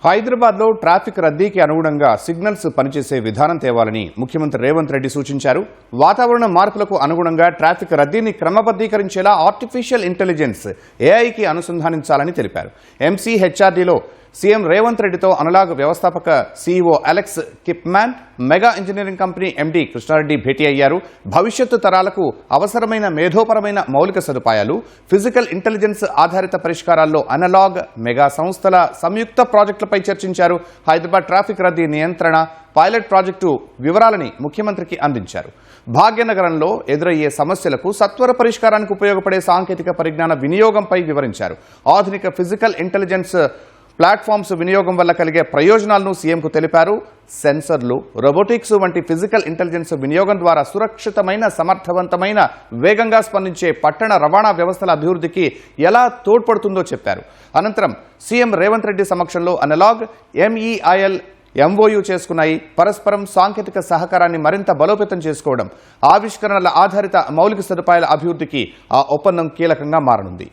హైదరాబాద్లో ట్రాఫిక్ రద్దీకి అనుగుణంగా సిగ్నల్స్ పనిచేసే విధానం తేవాలని ముఖ్యమంత్రి రేవంత్ రెడ్డి సూచించారు. వాతావరణ మార్పులకు అనుగుణంగా ట్రాఫిక్ రద్దీని క్రమబద్ధీకరించేలా ఆర్టిఫిషియల్ ఇంటెలిజెన్స్ ఏఐకి అనుసంధానించాలని తెలిపారు. ఎంసీహెచ్ఆర్డీలో సీఎం రేవంత్ రెడ్డితో అనలాగ్ వ్యవస్థాపక CEO Alex కిప్మ్యాన్, mega engineering company MD Krishna Reddy భేటీ అయ్యారు. భవిష్యత్తు తరాలకు అవసరమైన మేధోపరమైన మౌలిక సదుపాయాలు, ఫిజికల్ ఇంటెలిజెన్స్ ఆధారిత పరిష్కారాల్లో అనలాగ్, మెగా సంస్థల సంయుక్త ప్రాజెక్టులపై చర్చించారు. హైదరాబాద్ ట్రాఫిక్ రద్దీ నియంత్రణ పైలట్ ప్రాజెక్టు వివరాలని ముఖ్యమంత్రికి అందించారు. భాగ్యనగరంలో ఎదురయ్యే సమస్యలకు సత్వర పరిష్కారానికి ఉపయోగపడే సాంకేతిక పరిజ్ఞాన వినియోగంపై వివరించారు. ఆధునిక ఫిజికల్ ఇంటెలిజెన్స్ ప్లాట్ఫామ్స్ వినియోగం వల్ల కలిగే ప్రయోజనాలను సీఎంకు తెలిపారు. సెన్సర్లు, రోబోటిక్స్ వంటి ఫిజికల్ ఇంటెలిజెన్స్ వినియోగం ద్వారా సురక్షితమైన, సమర్థవంతమైన, వేగంగా స్పందించే పట్టణ రవాణా వ్యవస్థల అభివృద్ధికి ఎలా తోడ్పడుతుందో చెప్పారు. అనంతరం సీఎం రేవంత్ రెడ్డి సమక్షంలో అనలాగ్, ఎంఈఐఎల్ ఎంఓయూ చేసుకున్నాయి. పరస్పరం సాంకేతిక సహకారాన్ని మరింత బలోపేతం చేసుకోవడం, ఆవిష్కరణల ఆధారిత మౌలిక సదుపాయాల అభివృద్ధికి ఆ ఒప్పందం కీలకంగా మారనుంది.